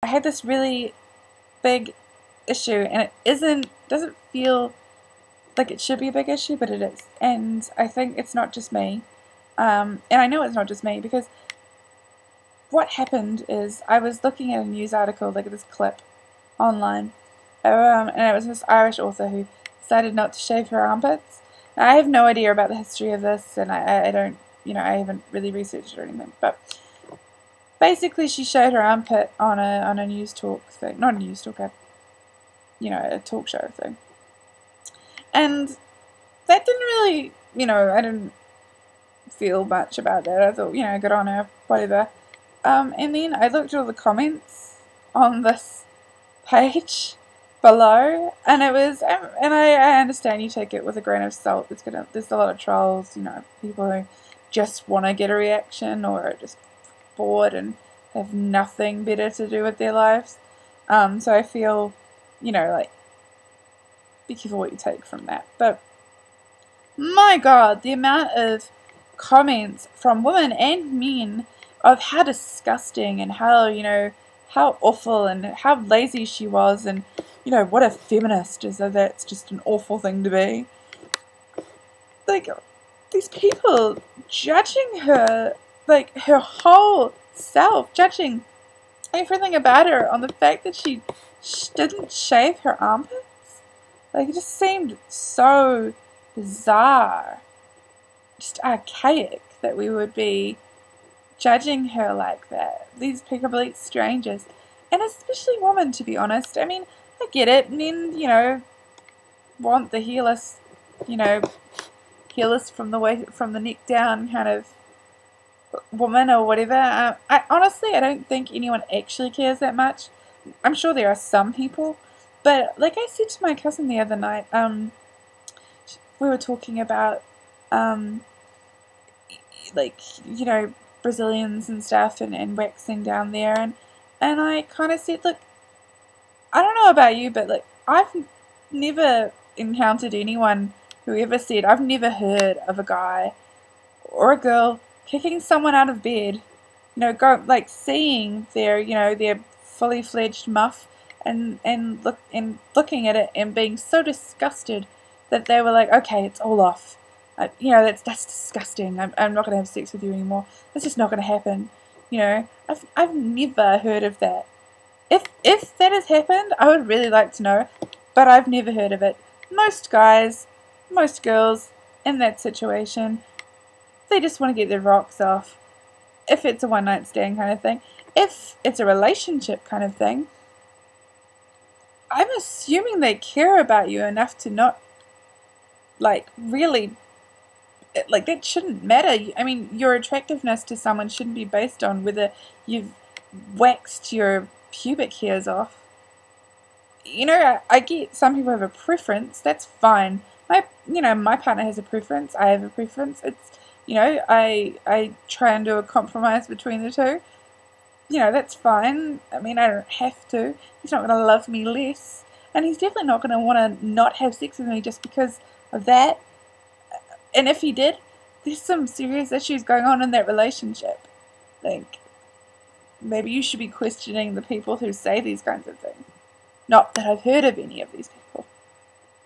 I had this really big issue, and it doesn't feel like it should be a big issue, but it is. And I think it's not just me. And I know it's not just me, because what happened is I was looking at a news article, like this clip online, and it was this Irish author who decided not to shave her armpits. Now, I have no idea about the history of this, and I don't, I haven't really researched it or anything, but basically she showed her armpit on a news talk thing, not a news talk, a talk show thing. And that didn't really, I didn't feel much about that. I thought, good on her, whatever. And then I looked at all the comments on this page below, and it was, and I understand you take it with a grain of salt. There's a lot of trolls, people who just want to get a reaction or are just bored and have nothing better to do with their lives. So I feel, like, be careful what you take from that. But my God, the amount of comments from women and men of how disgusting and how, how awful and how lazy she was, and, what a feminist is, that that's just an awful thing to be. Like, these people judging her, like, her whole self, judging everything about her on the fact that she didn't shave her armpits. Like, it just seemed so bizarre, just archaic, that we would be judging her like that. These complete strangers, and especially women, to be honest. I mean, I get it. Men, want the hairless, hairless from the neck down kind of woman or whatever. I honestly don't think anyone actually cares that much. I'm sure there are some people, but like I said to my cousin the other night, we were talking about Brazilians and stuff, and waxing down there, and I kind of said, look, I don't know about you, but like, I've never encountered anyone who ever said, I've never heard of a guy or a girl kicking someone out of bed, seeing their fully fledged muff, and looking at it and being so disgusted that they were like, okay, it's all off. That's disgusting. I'm not going to have sex with you anymore. That's just not going to happen. I've never heard of that. If that has happened, I would really like to know, but I've never heard of it. Most guys, most girls in that situation, they just want to get their rocks off. If it's a one-night stand kind of thing, if it's a relationship kind of thing, I'm assuming they care about you enough to not, really, that shouldn't matter. I mean, your attractiveness to someone shouldn't be based on whether you've waxed your pubic hairs off. I get some people have a preference. That's fine. My partner has a preference. I have a preference. It's, I try and do a compromise between the two. That's fine. I mean, I don't have to. He's not going to love me less, and he's definitely not going to want to not have sex with me just because of that. And if he did, there's some serious issues going on in that relationship. Like, maybe you should be questioning the people who say these kinds of things. Not that I've heard of any of these people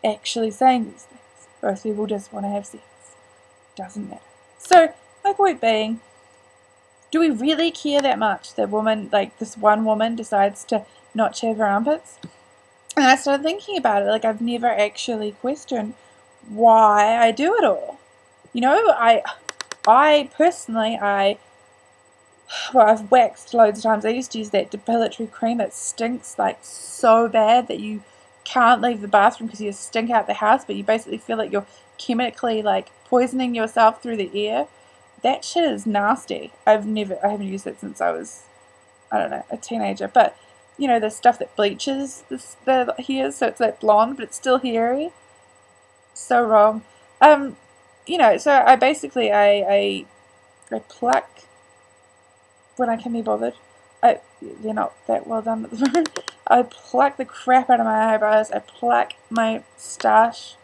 actually saying these things. Most people just want to have sex. Doesn't matter. So, my point being, do we really care that much that this one woman decides to not shave her armpits? And I started thinking about it. I've never actually questioned why I do it all. I personally, I've waxed loads of times. I used to use that depilatory cream that stinks so bad that you can't leave the bathroom because you stink out the house, but you basically feel like you're chemically poisoning yourself through the air. That shit is nasty. I haven't used it since I was, I don't know, a teenager. But the stuff that bleaches the hairs, so it's blonde, but it's still hairy. So wrong. So I basically I pluck when I can be bothered. They're not that well done at the moment. I pluck the crap out of my eyebrows. I pluck my stash.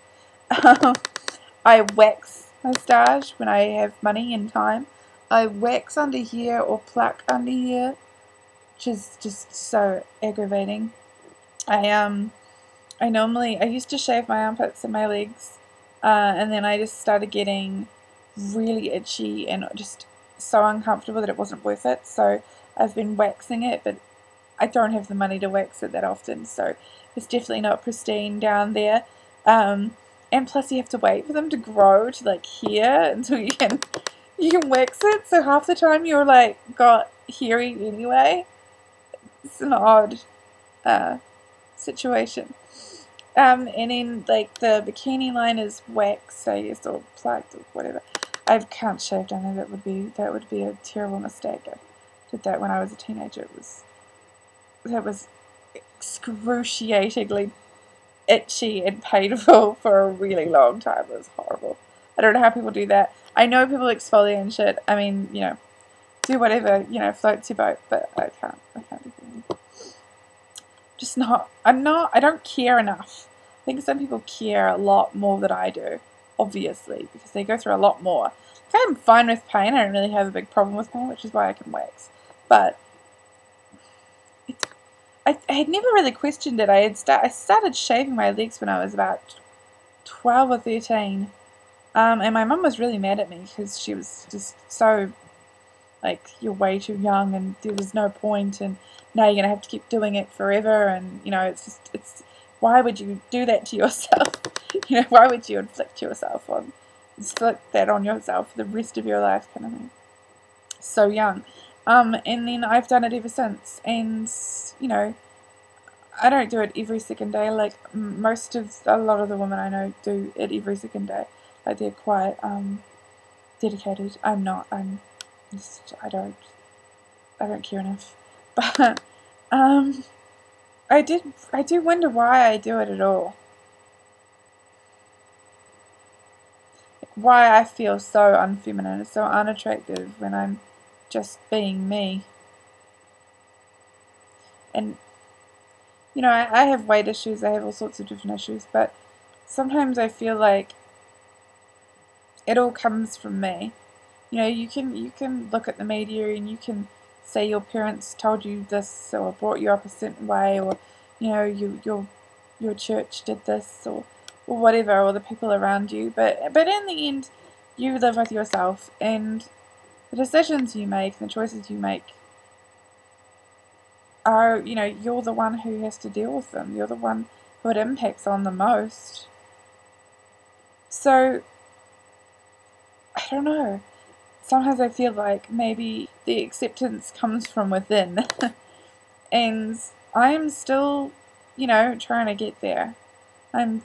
I wax my stash when I have money and time. I wax under here or pluck under here. which is just so aggravating. I used to shave my armpits and my legs, and then I just started getting really itchy and just so uncomfortable that it wasn't worth it. So I've been waxing it, but I don't have the money to wax it that often, so it's definitely not pristine down there. And plus you have to wait for them to grow to like here until you can wax it. So half the time you're like got hairy anyway. It's an odd situation. And then like the bikini line is waxed, I guess, or plugged or whatever. I can't shave down there. That would be a terrible mistake. I did that when I was a teenager. That was excruciatingly itchy and painful for a really long time. It was horrible. I don't know how people do that. I know people exfoliate and shit. I mean, you know, do whatever, you know, floats your boat, but I can't do anything. Just not, I don't care enough. I think some people care a lot more than I do, obviously, because they go through a lot more. Like, I'm fine with pain. I don't really have a big problem with pain, which is why I can wax. But I had never really questioned it. I started shaving my legs when I was about 12 or 13. And my mum was really mad at me because she was just so, like, you're way too young and there was no point, and now you're going to have to keep doing it forever, and, you know, it's why would you do that to yourself? You know, why would you inflict that on yourself for the rest of your life, kind of thing. So young. And then I've done it ever since, and, you know, I don't do it every second day, like a lot of the women I know do it every second day, like they're quite, dedicated. I'm not, I don't care enough, but, I do wonder why I do it at all, why I feel so unfeminine, so unattractive when I'm just being me. And, you know, I have weight issues, I have all sorts of different issues, but sometimes I feel like it all comes from me. You know, you can look at the media and you can say your parents told you this or brought you up a certain way, or, you know, your church did this, or whatever, or the people around you, but in the end you live with yourself, and the decisions you make and the choices you make are, you know, you're the one who has to deal with them. You're the one who it impacts on the most. So, I don't know. Sometimes I feel like maybe the acceptance comes from within. And I am still, you know, trying to get there. I'm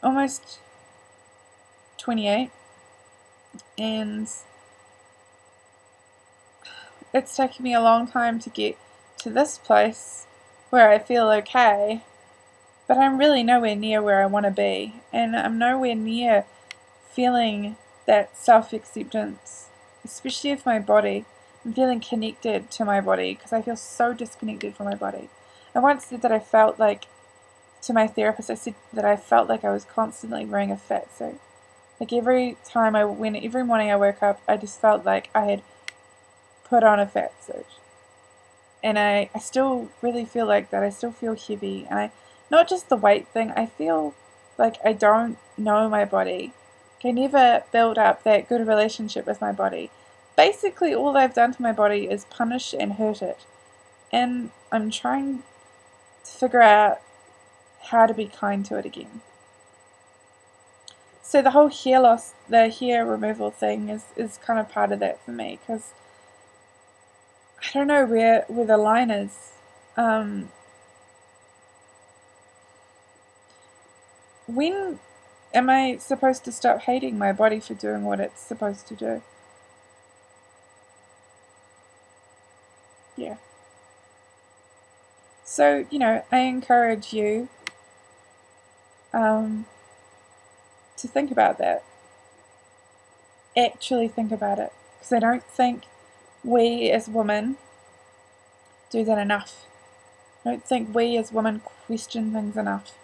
almost 28, and it's taken me a long time to get to this place where I feel okay, but I'm really nowhere near where I want to be, and I'm nowhere near feeling that self-acceptance, especially with my body. I'm feeling connected to my body because I feel so disconnected from my body. I once said that I felt like, to my therapist, I said that I felt like I was constantly wearing a fat suit. Like every morning I woke up, I just felt like I had put on a fat suit. And I still really feel like that. I still feel heavy. And not just the weight thing, I feel like I don't know my body. I never build up that good relationship with my body. Basically, all I've done to my body is punish and hurt it. And I'm trying to figure out how to be kind to it again. So the whole hair loss, the hair removal thing is kind of part of that for me, because I don't know where the line is. When am I supposed to stop hating my body for doing what it's supposed to do? Yeah. So, you know, I encourage you to think about that. Actually think about it. Because I don't think we as women do that enough. I don't think we as women question things enough.